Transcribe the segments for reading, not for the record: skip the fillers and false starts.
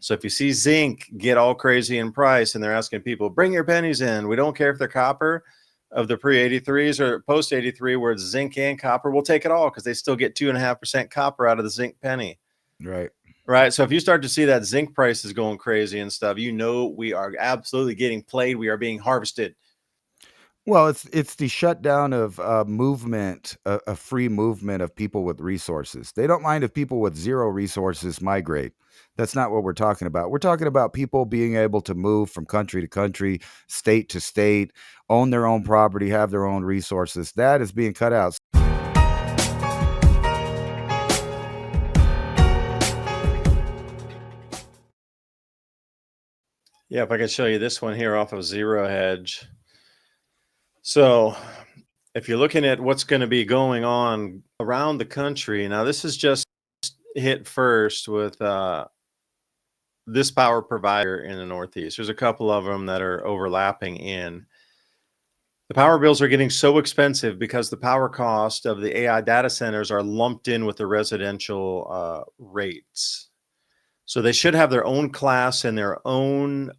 So if you see zinc get all crazy in price and they're asking people, bring your pennies in, we don't care if they're copper of the pre-83s or post-83 where it's zinc and copper, we'll take it all because they still get 2.5% copper out of the zinc penny. Right. Right. So if you start to see that zinc price is going crazy and stuff, we are absolutely getting played. We are being harvested. Well, it's the shutdown of movement, a free movement of people with resources. They don't mind if people with zero resources migrate. That's not what we're talking about. We're talking about people being able to move from country to country, state to state, own their own property, have their own resources. That is being cut out. Yeah, if I could show you this one here off of Zero Hedge. So if you're looking at what's going to be going on around the country, now this is just hit first with this power provider in the Northeast. There's a couple of them that are overlapping in. The power bills are getting so expensive because the power cost of the AI data centers are lumped in with the residential rates. So they should have their own class and their own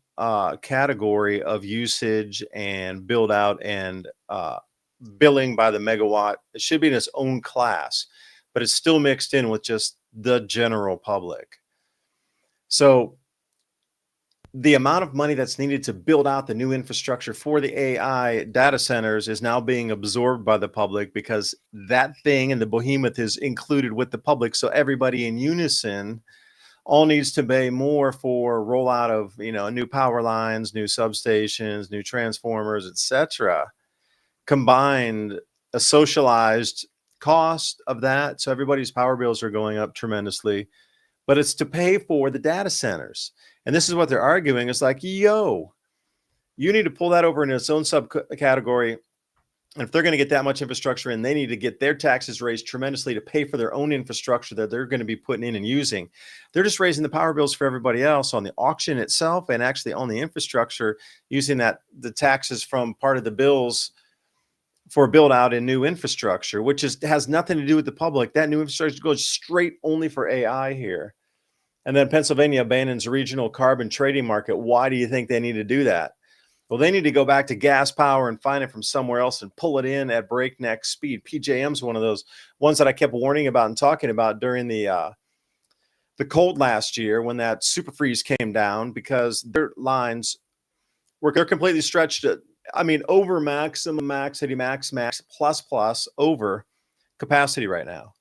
category of usage and build out and billing by the megawatt. It should be in its own class, but it's still mixed in with just the general public. So the amount of money that's needed to build out the new infrastructure for the AI data centers is now being absorbed by the public because that thing and the behemoth is included with the public. So everybody in unison all needs to pay more for rollout of, new power lines, new substations, new transformers, etc. Combined, a socialized cost of that. So everybody's power bills are going up tremendously, but it's to pay for the data centers. And this is what they're arguing. It's like, yo, you need to pull that over in its own subcategory. And if they're going to get that much infrastructure in, they need to get their taxes raised tremendously to pay for their own infrastructure that they're going to be putting in and using. They're just raising the power bills for everybody else on the auction itself and actually on the infrastructure, using the taxes from part of the bills for build out in new infrastructure, which has nothing to do with the public. That new infrastructure goes straight only for AI here. And then Pennsylvania abandons regional carbon trading market. Why do you think they need to do that? Well, they need to go back to gas power and find it from somewhere else and pull it in at breakneck speed. PJM's one of those ones that I kept warning about and talking about during the cold last year when that super freeze came down, because their lines they're completely stretched. Over maximum, max, plus over capacity right now.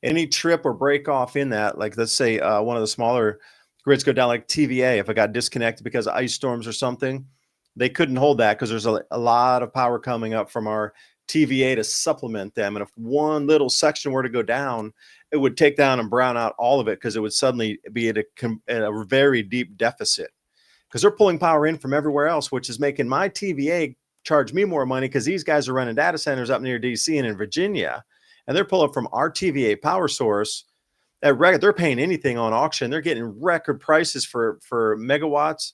Any trip or break off in that, like let's say one of the smaller grids go down, like TVA, if it got disconnected because of ice storms or something, they couldn't hold that because there's a lot of power coming up from our TVA to supplement them. And if one little section were to go down, it would take down and brown out all of it because it would suddenly be at a very deep deficit because they're pulling power in from everywhere else, which is making my TVA charge me more money because these guys are running data centers up near DC and in Virginia. And they're pulling from our TVA power source. They're paying anything on auction. They're getting record prices for megawatts.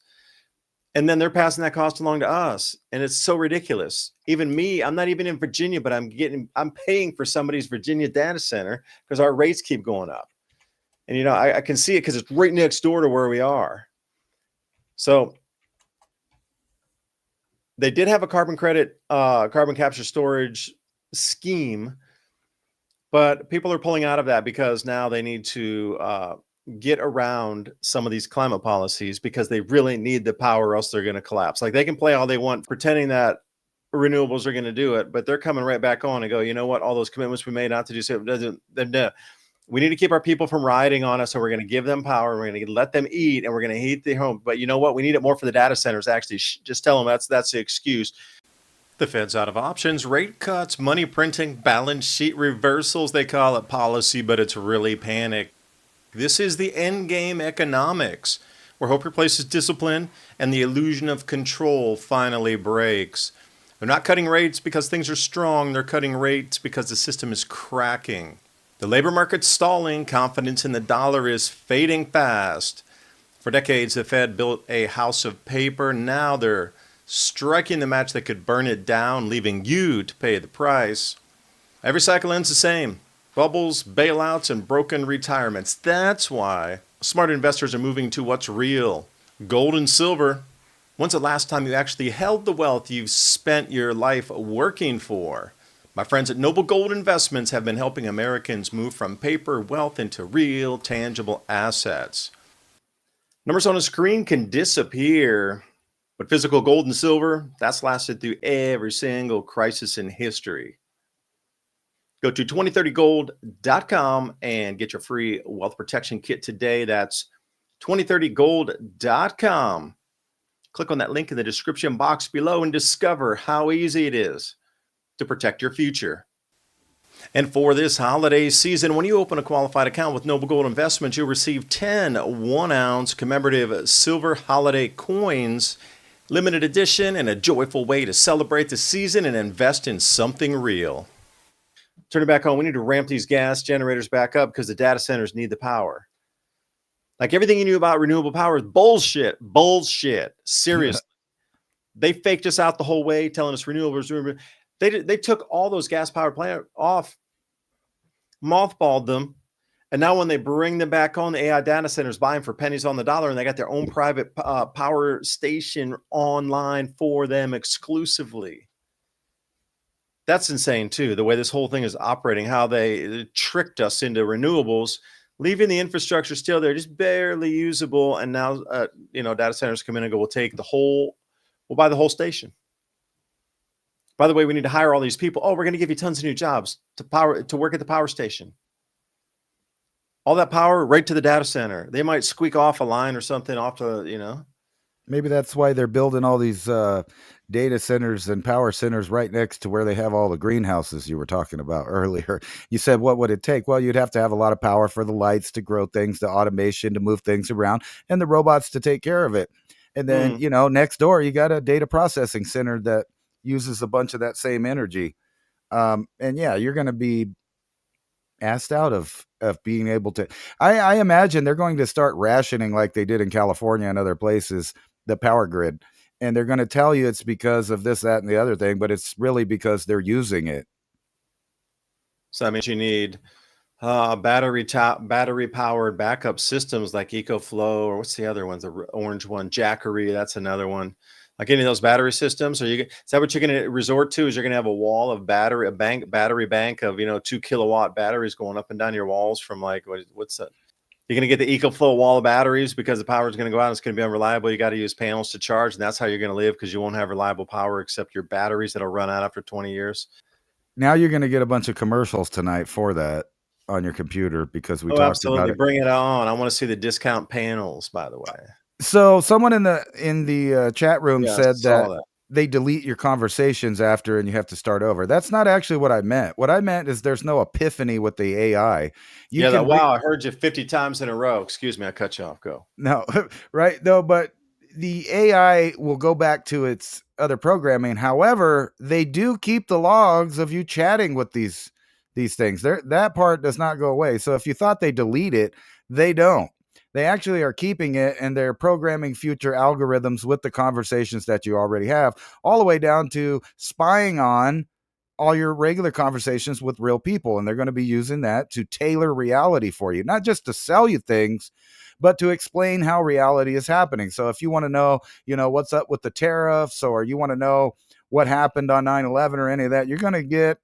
And then they're passing that cost along to us. And it's so ridiculous. Even me, I'm not even in Virginia, but I'm paying for somebody's Virginia data center because our rates keep going up. And, I can see it because it's right next door to where we are. So they did have a carbon credit, carbon capture storage scheme, but people are pulling out of that because now they need to get around some of these climate policies because they really need the power or else they're going to collapse. Like they can play all they want pretending that renewables are going to do it, but they're coming right back on and go, you know what? All those commitments we made not to do so, we need to keep our people from riding on us. So we're going to give them power. We're going to let them eat and we're going to heat the home. But you know what? We need it more for the data centers. Actually, just tell them that's the excuse. The Fed's out of options, rate cuts, money printing, balance sheet reversals. They call it policy, but it's really panic. This is the end game economics, where hope replaces discipline and the illusion of control finally breaks. They're not cutting rates because things are strong. They're cutting rates because the system is cracking. The labor market's stalling. Confidence in the dollar is fading fast. For decades, the Fed built a house of paper. Now they're striking the match that could burn it down, leaving you to pay the price. Every cycle ends the same. Bubbles, bailouts, and broken retirements. That's why Smart investors are moving to what's real. Gold and silver. When's the last time you actually held the wealth you've spent your life working for? My friends at Noble Gold Investments have been helping Americans move from paper wealth into real, tangible assets. Numbers on a screen can disappear, but physical gold and silver, that's lasted through every single crisis in history. Go to 2030gold.com and get your free wealth protection kit today. That's 2030gold.com. Click on that link in the description box below and discover how easy it is to protect your future. And for this holiday season, when you open a qualified account with Noble Gold Investments, you'll receive 10 1-ounce commemorative silver holiday coins, limited edition, and a joyful way to celebrate the season and invest in something real. Turn it back on. We need to ramp these gas generators back up because the data centers need the power. Like everything you knew about renewable power is bullshit. Bullshit. Seriously. They faked us out the whole way, telling us renewables. They took all those gas power plants off, mothballed them, and now when they bring them back on, the AI data centers buy them for pennies on the dollar, and they got their own private power station online for them exclusively. That's insane too, the way this whole thing is operating, how they tricked us into renewables, leaving the infrastructure still there, just barely usable. And now, data centers come in and go, we'll buy the whole station. By the way, we need to hire all these people. Oh, we're going to give you tons of new jobs to work at the power station. All that power right to the data center. They might squeak off a line or something off to, Maybe that's why they're building all these data centers and power centers right next to where they have all the greenhouses you were talking about earlier. You said, what would it take? Well, you'd have to have a lot of power for the lights to grow things, the automation to move things around, and the robots to take care of it. And then, next door, you got a data processing center that uses a bunch of that same energy. And yeah, you're going to be asked out of being able to. I imagine they're going to start rationing like they did in California and other places, the power grid. And they're going to tell you it's because of this, that, and the other thing, but it's really because they're using it. So that means you need battery powered backup systems like EcoFlow, or what's the other one? The orange one, Jackery. That's another one. Like any of those battery systems, is that what you're going to resort to? Is you're going to have a wall of battery bank of 2 kilowatt batteries going up and down your walls from what's that? You're going to get the EcoFlow wall of batteries because the power is going to go out and it's going to be unreliable. You got to use panels to charge, and that's how you're going to live because you won't have reliable power except your batteries that'll run out after 20 years. Now you're going to get a bunch of commercials tonight for that on your computer because we talked about it. Bring it on. I want to see the discount panels, by the way. So someone in the chat room said that they delete your conversations after and you have to start over. That's not actually what I meant. What I meant is there's no epiphany with the AI. I heard you 50 times in a row. Excuse me, I cut you off. Go. No, right? No, but the AI will go back to its other programming. However, they do keep the logs of you chatting with these things. That part does not go away. So if you thought they delete it, they don't. They actually are keeping it, and they're programming future algorithms with the conversations that you already have, all the way down to spying on all your regular conversations with real people. And they're going to be using that to tailor reality for you, not just to sell you things, but to explain how reality is happening. So if you want to know, what's up with the tariffs, or you want to know what happened on 9/11 or any of that, you're going to get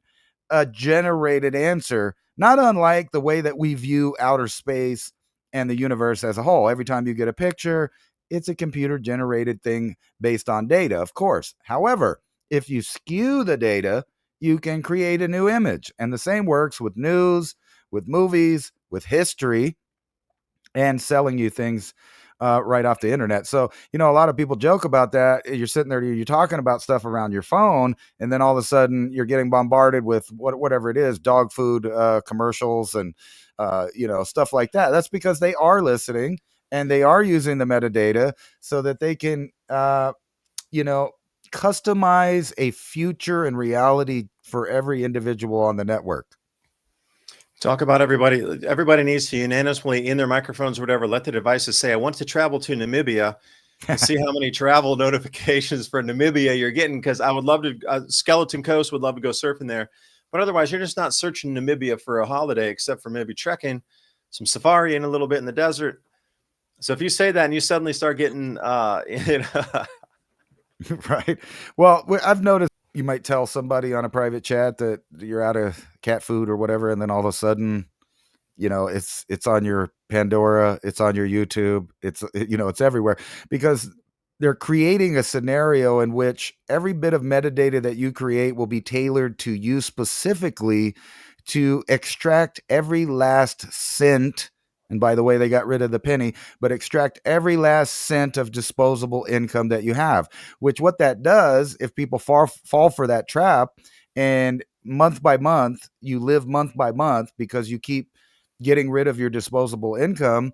a generated answer, not unlike the way that we view outer space and the universe as a whole. Every time you get a picture, it's a computer generated thing based on data, of course. However, if you skew the data, you can create a new image. And the same works with news, with movies, with history, and selling you things right off the internet. So, a lot of people joke about that. You're sitting there, you're talking about stuff around your phone, and then all of a sudden you're getting bombarded with whatever it is, dog food commercials and, stuff like that. That's because they are listening and they are using the metadata so that they can, customize a future and reality for every individual on the network. Talk about everybody. Everybody needs to unanimously in their microphones or whatever, let the devices say, I want to travel to Namibia, and see how many travel notifications for Namibia you're getting. Because I would love to, Skeleton Coast would love to go surfing there. But otherwise, you're just not searching Namibia for a holiday, except for maybe trekking, some safari, and a little bit in the desert. So if you say that and you suddenly start getting, Right. Well, I've noticed you might tell somebody on a private chat that you're out of cat food or whatever, and then all of a sudden, it's on your Pandora, it's on your YouTube, it's everywhere because they're creating a scenario in which every bit of metadata that you create will be tailored to you specifically to extract every last cent. And by the way, they got rid of the penny, but extract every last cent of disposable income that you have, which what that does, if people fall for that trap and month by month, you live month by month because you keep getting rid of your disposable income,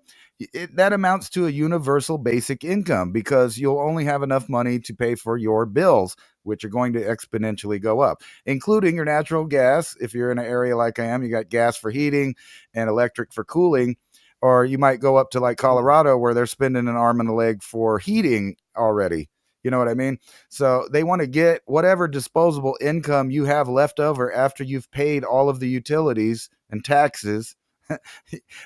that amounts to a universal basic income because you'll only have enough money to pay for your bills, which are going to exponentially go up, including your natural gas. If you're in an area like I am, you got gas for heating and electric for cooling. Or you might go up to like Colorado where they're spending an arm and a leg for heating already. You know what I mean? So they want to get whatever disposable income you have left over after you've paid all of the utilities and taxes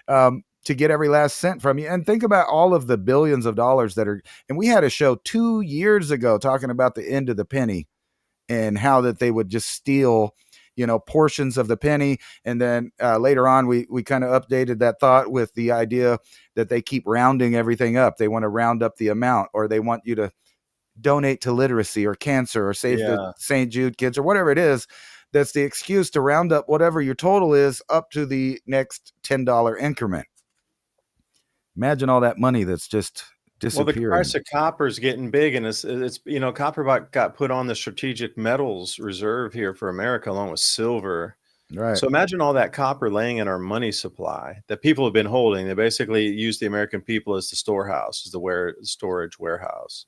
to get every last cent from you. And think about all of the billions of dollars that are. And we had a show 2 years ago talking about the end of the penny and how that they would just steal portions of the penny. And then later on we kind of updated that thought with the idea that they keep rounding everything up. They want to round up the amount, or they want you to donate to literacy or cancer or save the yeah. St. Jude kids or whatever it is. That's the excuse to round up whatever your total is up to the next $10 increment. Imagine all that money that's just Well, the disappearing. price of copper is getting big, and it's copper got put on the strategic metals reserve here for America, along with silver. Right. So imagine all that copper laying in our money supply that people have been holding. They basically use the American people as the storehouse, as the storage warehouse.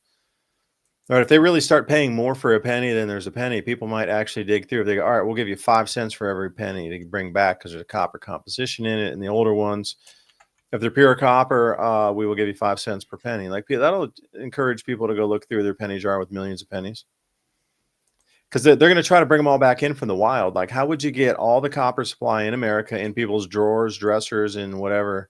All right, if they really start paying more for a penny than there's a penny, people might actually dig through. If they go, all right, we'll give you 5 cents for every penny to bring back because there's a copper composition in it. And the older ones, if they're pure copper, we will give you 5 cents per penny. Like that'll encourage people to go look through their penny jar with millions of pennies, because they're going to try to bring them all back in from the wild. Like, how would you get all the copper supply in America in people's drawers, dressers, and whatever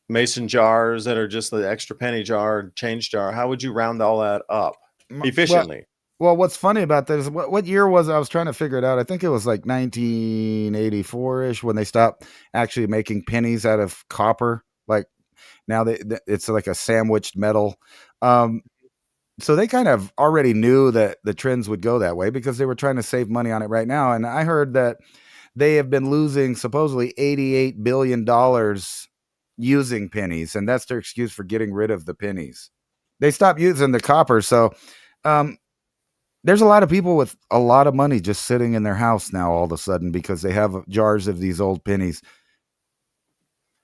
mason jars that are just the extra penny jar, change jar? How would you round all that up Well, efficiently? what's funny about that is what year was it? I was trying to figure it out. I think it was like 1984-ish when they stopped actually making pennies out of copper. Like now it's like a sandwiched metal. Um, so they kind of already knew that the trends would go that way because they were trying to save money on it right now. And I heard that they have been losing supposedly $88 billion using pennies, and that's their excuse for getting rid of the pennies. They stopped using the copper. So um, there's a lot of people with a lot of money just sitting in their house now all of a sudden because they have jars of these old pennies.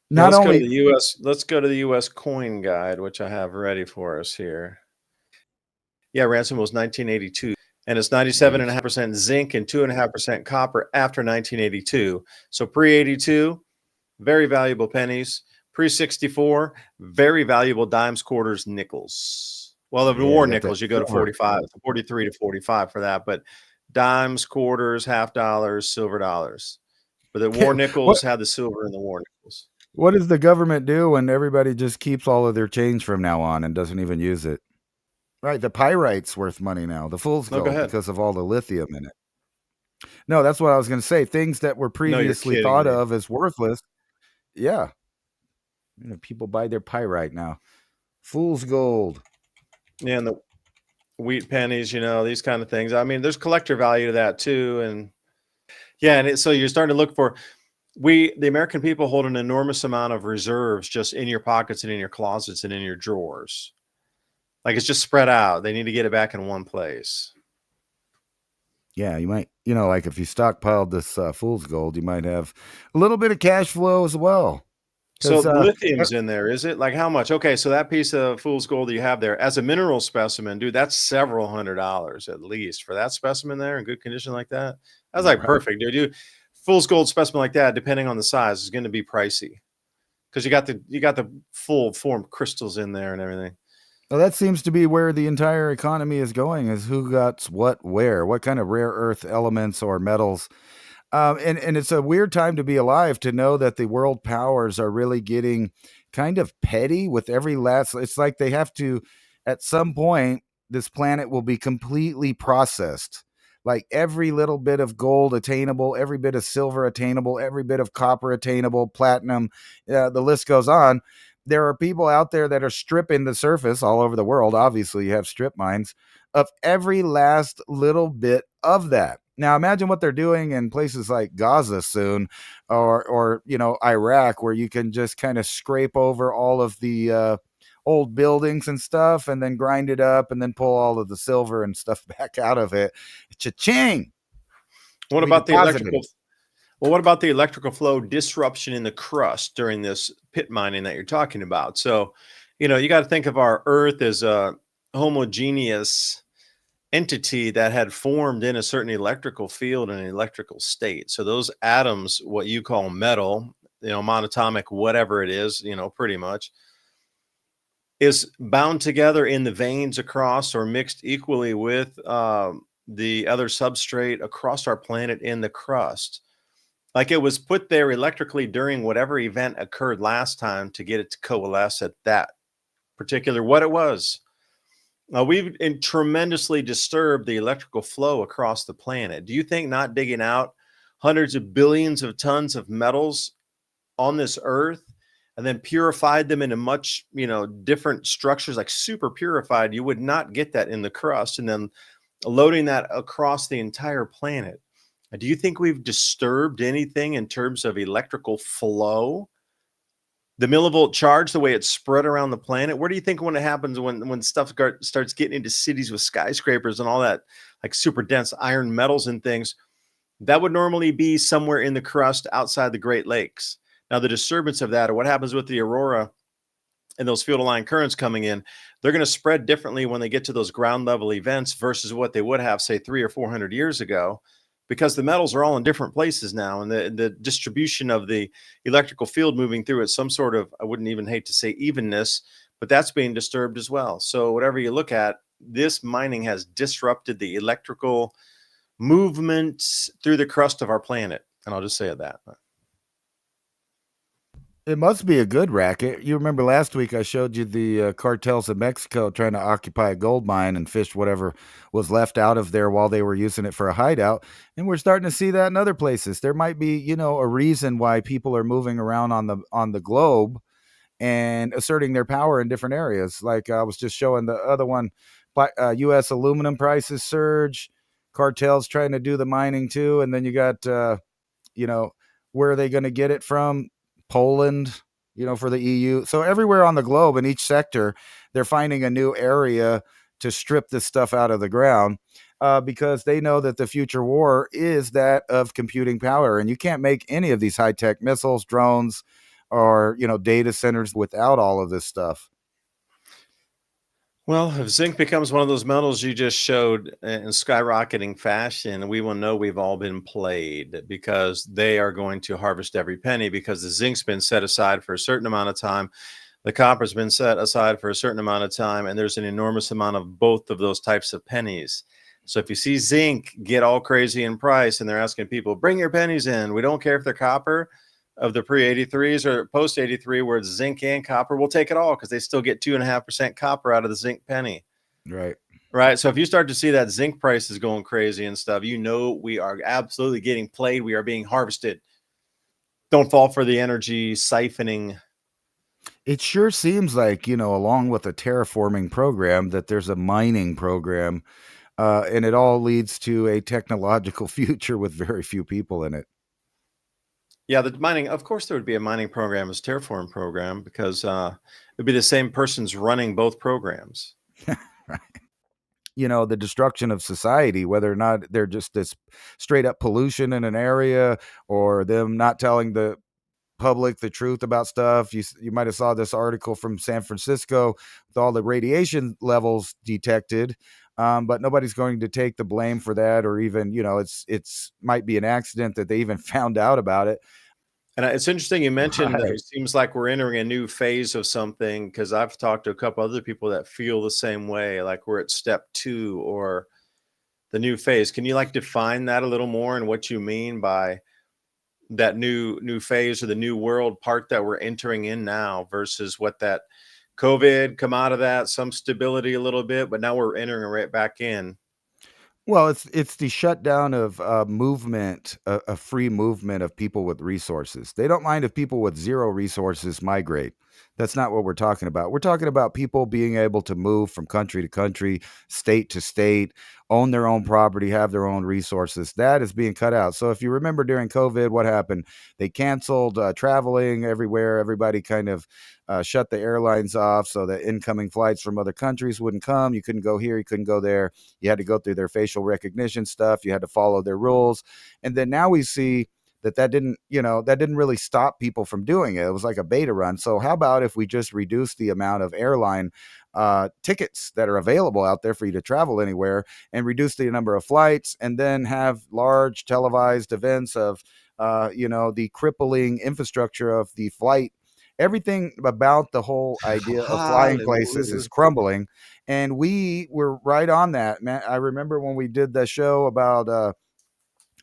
Yeah, Not only let's go to the US coin guide, which I have ready for us here. Yeah, ransom was 1982, and it's 97.5% zinc and 2.5% copper after 1982. So pre-82, very valuable pennies. Pre-64, very valuable dimes, quarters, nickels. Well, the war got that nickels, you go to silver. 45, 43 to 45 for that, but dimes, quarters, half dollars, silver dollars. But the war what nickels had the silver in the war nickels. what does the government do when everybody just keeps all of their change from now on and doesn't even use it? Right, the pyrite's worth money now, the fool's No, go gold, ahead. because of all the lithium in it. No, that's what I was going to say. Things that were No, you're previously kidding thought me. of as worthless, yeah, people buy their pyrite now. Fool's gold. Yeah, and the wheat pennies, these kind of things. I mean, there's collector value to that too. And yeah, and so you're starting to look for, the American people hold an enormous amount of reserves just in your pockets and in your closets and in your drawers. Like, it's just spread out. They need to get it back in one place. Yeah, you might, like if you stockpiled this fool's gold, you might have a little bit of cash flow as well. So Because lithium's in there, is it? Like, how much? Okay, so that piece of fool's gold that you have there as a mineral specimen, dude, that's several $100 at least for that specimen there in good condition like that. That's like right. perfect, dude. Fool's gold specimen like that, depending on the size, is going to be pricey because you got the full formed crystals in there and everything. Well, that seems to be where the entire economy is going: is who got what, where, what kind of rare earth elements or metals. And it's a weird time to be alive to know that the world powers are really getting kind of petty with every last. It's like they have to, at some point, this planet will be completely processed. Like every little bit of gold attainable, every bit of silver attainable, every bit of copper attainable, platinum, the list goes on. There are people out there that are stripping the surface all over the world. Obviously, you have strip mines of every last little bit of that. Now imagine what they're doing in places like Gaza soon, or Iraq, where you can just kind of scrape over all of the old buildings and stuff, and then grind it up, and then pull all of the silver and stuff back out of it. Cha-ching! What We about the deposited electrical? it. Well, what about the electrical flow disruption in the crust during this pit mining that you're talking about? So, you got to think of our Earth as a homogeneous entity that had formed in a certain electrical field and electrical state. So those atoms, what you call metal, monatomic, whatever it is, pretty much, is bound together in the veins across or mixed equally with the other substrate across our planet in the crust. Like it was put there electrically during whatever event occurred last time to get it to coalesce at that particular what it was. We've tremendously disturbed the electrical flow across the planet. Do you think not digging out hundreds of billions of tons of metals on this earth and then purified them into much, different structures, like super purified, you would not get that in the crust, and then loading that across the entire planet? Do you think we've disturbed anything in terms of electrical flow? The millivolt charge, the way it's spread around the planet. Where do you think when it happens, when stuff starts getting into cities with skyscrapers and all that, like super dense iron metals and things, that would normally be somewhere in the crust outside the Great Lakes. Now, the disturbance of that, or what happens with the aurora and those field aligned currents coming in, they're going to spread differently when they get to those ground level events versus what they would have, say, 300 or 400 years ago, because the metals are all in different places now, and the distribution of the electrical field moving through it, some sort of, I wouldn't even hate to say evenness, but that's being disturbed as well. So whatever you look at, this mining has disrupted the electrical movement through the crust of our planet. And I'll just say that. It must be a good racket. You remember last week I showed you the cartels of Mexico trying to occupy a gold mine and fish whatever was left out of there while they were using it for a hideout. And we're starting to see that in other places. There might be, a reason why people are moving around on the globe and asserting their power in different areas. Like I was just showing the other one, U.S. aluminum prices surge, cartels trying to do the mining too, and then you got where are they going to get it from? Poland, for the EU. So everywhere on the globe in each sector, they're finding a new area to strip this stuff out of the ground, because they know that the future war is that of computing power. And you can't make any of these high-tech missiles, drones, or, data centers without all of this stuff. Well, if zinc becomes one of those metals you just showed in skyrocketing fashion, we will know we've all been played, because they are going to harvest every penny, because the zinc's been set aside for a certain amount of time. The copper's been set aside for a certain amount of time, and there's an enormous amount of both of those types of pennies. So if you see zinc get all crazy in price and they're asking people, bring your pennies in, we don't care if they're copper, of the pre-83s or post-83, where it's zinc and copper, we'll take it all, because they still get 2.5% copper out of the zinc penny. Right. Right. So if you start to see that zinc price is going crazy and stuff, we are absolutely getting played. We are being harvested. Don't fall for the energy siphoning. It sure seems like, along with a terraforming program, that there's a mining program, and it all leads to a technological future with very few people in it. Yeah, the mining, of course, there would be a mining program as Terraform program, because it'd be the same persons running both programs. Right. The destruction of society, whether or not they're just this straight up pollution in an area, or them not telling the public the truth about stuff. You might have saw this article from San Francisco with all the radiation levels detected, but nobody's going to take the blame for that, or even it's might be an accident that they even found out about it. And it's interesting you mentioned that Right. it seems like we're entering a new phase of something, because I've talked to a couple other people that feel the same way, like we're at step 2 or the new phase. Can you define that a little more and what you mean by that new phase or the new world part that we're entering in now versus what that COVID come out of that, some stability a little bit, but now we're entering right back in. Well, it's the shutdown of movement, a free movement of people with resources. They don't mind if people with zero resources migrate. That's not what we're talking about. We're talking about people being able to move from country to country, state to state, own their own property, have their own resources. That is being cut out. So if you remember during COVID, what happened? They canceled traveling everywhere. Everybody kind of shut the airlines off so that incoming flights from other countries wouldn't come. You couldn't go here, you couldn't go there. You had to go through their facial recognition stuff. You had to follow their rules. And then now we see that didn't really stop people from doing it. It was like a beta run. So how about if we just reduce the amount of airline tickets that are available out there for you to travel anywhere, and reduce the number of flights, and then have large televised events of the crippling infrastructure of the flight. Everything about the whole idea of flying places is Hallelujah. crumbling, and we were right on that, man. I remember when we did the show about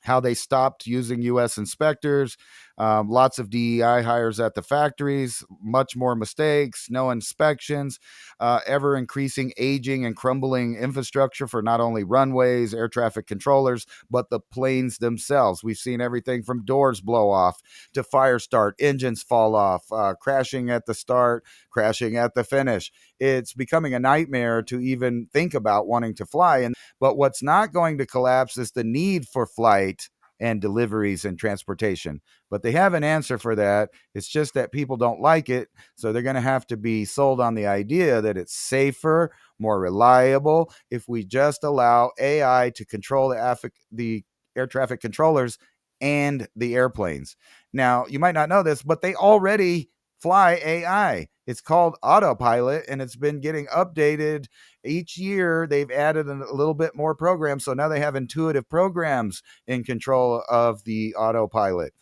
how they stopped using U.S. inspectors, lots of DEI hires at the factories, much more mistakes, no inspections, ever increasing aging and crumbling infrastructure for not only runways, air traffic controllers, but the planes themselves. We've seen everything from doors blow off to fire start, engines fall off, crashing at the start, crashing at the finish. It's becoming a nightmare to even think about wanting to fly. But what's not going to collapse is the need for flight and deliveries and transportation. But they have an answer for that. It's just that people don't like it. So they're going to have to be sold on the idea that it's safer, more reliable if we just allow AI to control the air traffic controllers and the airplanes. Now, you might not know this, but they already fly AI. It's called autopilot, and it's been getting updated each year. They've added a little bit more programs, so now they have intuitive programs in control of the autopilot.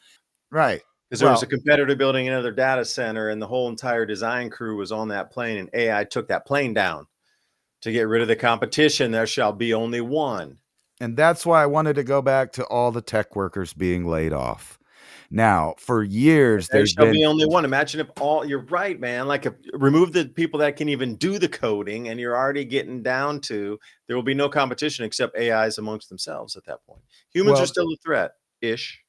Right. Because there was a Well, competitor building another data center, and the whole entire design crew was on that plane, and AI took that plane down to get rid of the competition. There shall be only one. and that's why I wanted to go back to all the tech workers being laid off. Now, for years, There they've shall been be only one. Imagine if all, you're right, man. Like, if, remove the people that can even do the coding, and you're already getting down to there will be no competition except AIs amongst themselves at that point. Humans are well, still a threat ish.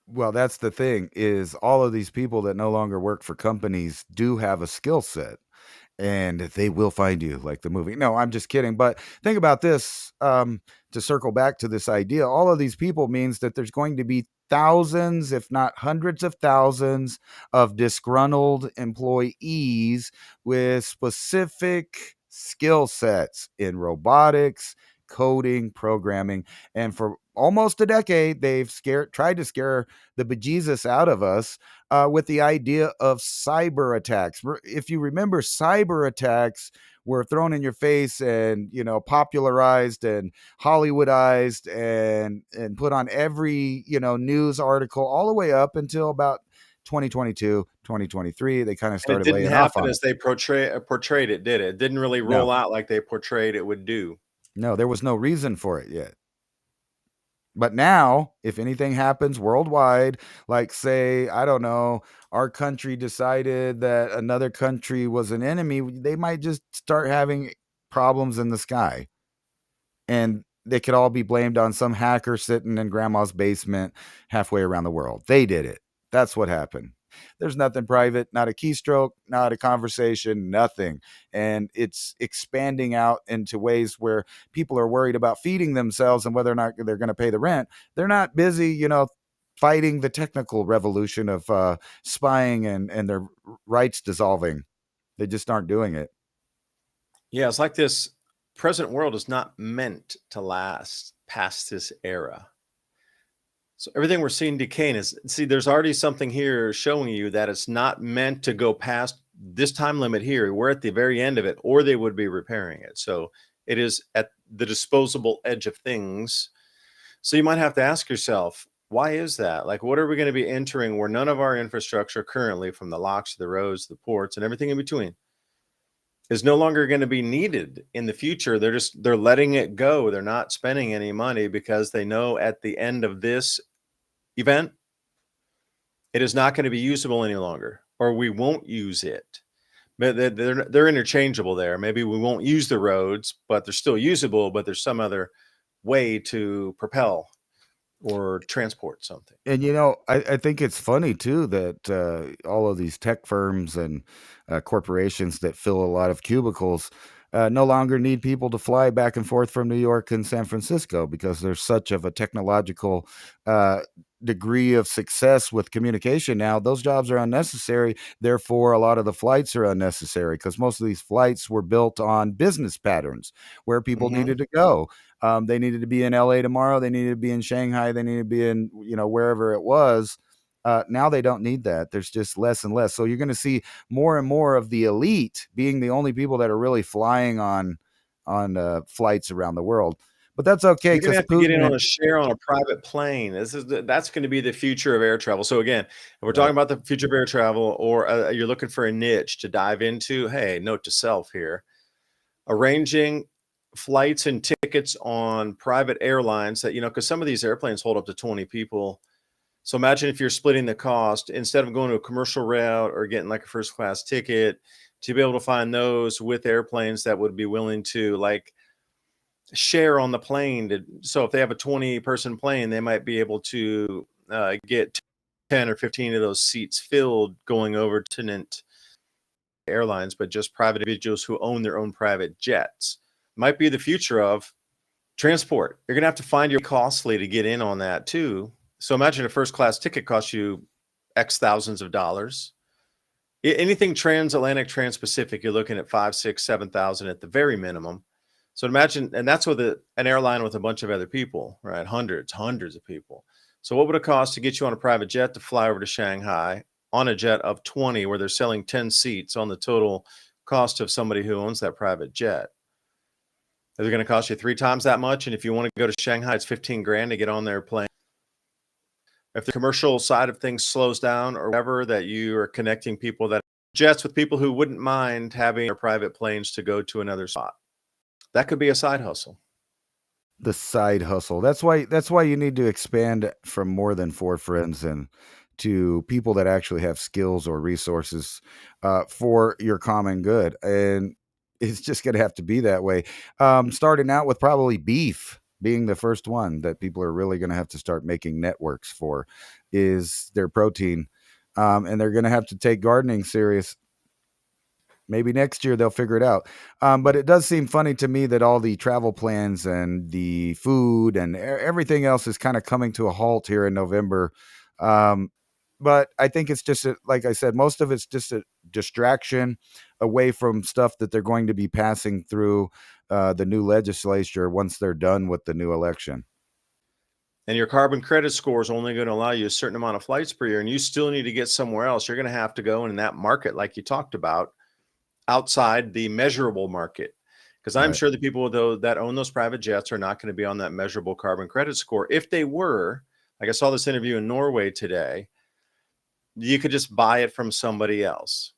well, that's the thing is all of these people that no longer work for companies do have a skill set, and they will find you like the movie. No, I'm just kidding. But think about this, to circle back to this idea, all of these people means that there's going to be thousands, if not hundreds of thousands, of disgruntled employees with specific skill sets in robotics, coding, programming. And for almost a decade, they've tried to scare the bejesus out of us with the idea of cyber attacks. If you remember, cyber attacks were thrown in your face and popularized and Hollywoodized and put on every news article all the way up until about 2022, 2023. They kind of And it started didn't laying off happen on as it. they portrayed it, did it? It didn't really No, roll out like they portrayed it would do. no, there was no reason for it yet. But now, if anything happens worldwide, like say, I don't know, our country decided that another country was an enemy, they might just start having problems in the sky. And they could all be blamed on some hacker sitting in grandma's basement halfway around the world. They did it. That's what happened. There's nothing private, not a keystroke, not a conversation, nothing. And it's expanding out into ways where people are worried about feeding themselves and whether or not they're going to pay the rent. They're not busy, fighting the technical revolution of spying and their rights dissolving. They just aren't doing it. Yeah, it's like this present world is not meant to last past this era. So everything we're seeing decaying is, see, there's already something here showing you that it's not meant to go past this time limit here. We're at the very end of it, or they would be repairing it. So it is at the disposable edge of things. So you might have to ask yourself, why is that? Like, what are we going to be entering where none of our infrastructure currently, from the locks to the roads, the ports, and everything in between, is no longer going to be needed in the future? They're letting it go. They're not spending any money because they know at the end of this event, it is not going to be usable any longer, or we won't use it. But they're interchangeable there. Maybe we won't use the roads, but they're still usable, but there's some other way to propel or transport something. And I think it's funny too that all of these tech firms and corporations that fill a lot of cubicles no longer need people to fly back and forth from New York and San Francisco because there's such of a technological uh, degree of success with communication now. Those jobs are unnecessary. Therefore, a lot of the flights are unnecessary because most of these flights were built on business patterns where people Mm-hmm. needed to go. They needed to be in LA tomorrow. They needed to be in Shanghai. They needed to be in, wherever it was. Now they don't need that. There's just less and less. So you're going to see more and more of the elite being the only people that are really flying on flights around the world. But that's okay You're going to because have to get in Putin. on a share on a private plane. That's going to be the future of air travel. So again, if we're Right. talking about the future of air travel, or you're looking for a niche to dive into, hey, note to self here: arranging flights and tickets on private airlines that, because some of these airplanes hold up to 20 people. So imagine if you're splitting the cost, instead of going to a commercial route or getting like a first class ticket, to be able to find those with airplanes that would be willing to like share on the plane. So if they have a 20-person plane, they might be able to get 10 or 15 of those seats filled going over to airlines, but just private individuals who own their own private jets. Might be the future of transport. You're going to have to find your costly to get in on that too. So imagine a first class ticket costs you X thousands of dollars. Anything transatlantic, trans-Pacific, you're looking at 5, 6, 7,000 at the very minimum. So imagine, and that's with an airline with a bunch of other people, right? Hundreds of people. So what would it cost to get you on a private jet to fly over to Shanghai on a jet of 20, where they're selling 10 seats on the total cost of somebody who owns that private jet? Is it going to cost you 3 times that much? And if you want to go to Shanghai, it's 15 grand to get on their plane. If the commercial side of things slows down or whatever, that you are connecting people that jets with people who wouldn't mind having their private planes to go to another spot. That could be a side hustle. The side hustle. That's why you need to expand from more than 4 friends and to people that actually have skills or resources for your common good. And it's just going to have to be that way. Starting out with probably beef being the first one that people are really going to have to start making networks for is their protein. And they're going to have to take gardening serious. Maybe next year they'll figure it out. But it does seem funny to me that all the travel plans and the food and everything else is kind of coming to a halt here in November. But I think it's just, like I said, most of it's just a distraction away from stuff that they're going to be passing through the new legislature once they're done with the new election. And your carbon credit score is only going to allow you a certain amount of flights per year, and you still need to get somewhere else. You're going to have to go in that market, like you talked about, outside the measurable market. Because I'm Right. sure the people though that own those private jets are not going to be on that measurable carbon credit score. If they were, like I saw this interview in Norway today, you could just buy it from somebody else.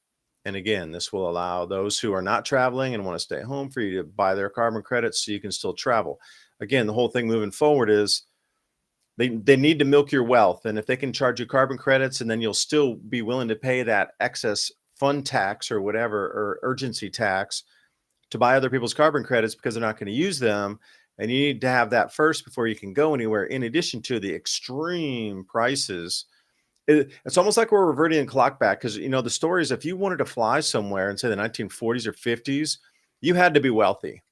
And again, this will allow those who are not traveling and want to stay home for you to buy their carbon credits so you can still travel. Again, the whole thing moving forward is they need to milk your wealth. And if they can charge you carbon credits and then you'll still be willing to pay that excess fund tax or whatever, or urgency tax to buy other people's carbon credits because they're not going to use them. And you need to have that first before you can go anywhere, in addition to the extreme prices. It's almost like we're reverting the clock back, because the story is, if you wanted to fly somewhere in, say, the 1940s or 50s, you had to be wealthy.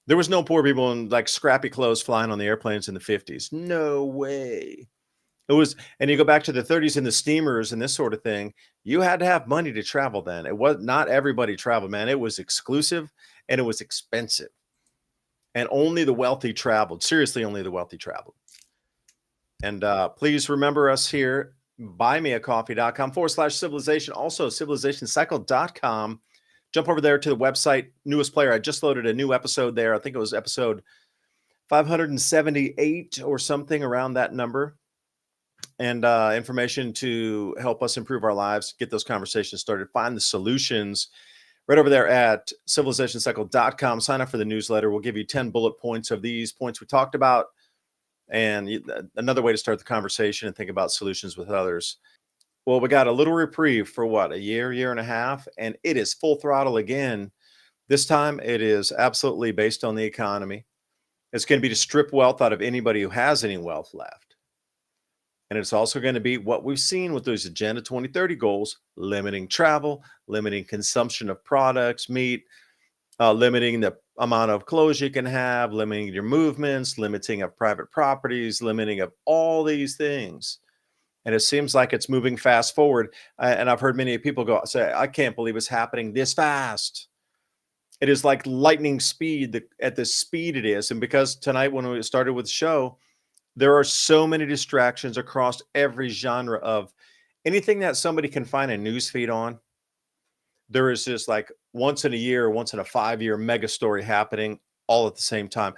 There was no poor people in like scrappy clothes flying on the airplanes in the 50s. No way. It was, and you go back to the 30s and the steamers and this sort of thing, you had to have money to travel then. It was not everybody traveled, man. It was exclusive and it was expensive. And only the wealthy traveled. Seriously, only the wealthy traveled. And please remember us here, buymeacoffee.com/civilization. Also, civilizationcycle.com. Jump over there to the website, newest player. I just loaded a new episode there. I think it was episode 578 or something around that number. And information to help us improve our lives, get those conversations started, find the solutions right over there at civilizationcycle.com. Sign up for the newsletter. We'll give you 10 bullet points of these points we talked about. And another way to start the conversation and think about solutions with others. Well, we got a little reprieve for what, a year and a half, and it is full throttle again. This time it is absolutely based on the economy. It's going to be to strip wealth out of anybody who has any wealth left. And it's also going to be what we've seen with those Agenda 2030 goals, limiting travel, limiting consumption of products, meat, limiting the amount of clothes you can have, limiting your movements, limiting of private properties, limiting of all these things. And it seems like it's moving fast forward. And I've heard many people say, I can't believe it's happening this fast. It is like lightning speed at the speed it is. And because tonight, when we started with the show, there are so many distractions across every genre of anything that somebody can find a news feed on. There is just like once in a year, once in a 5-year mega story happening all at the same time.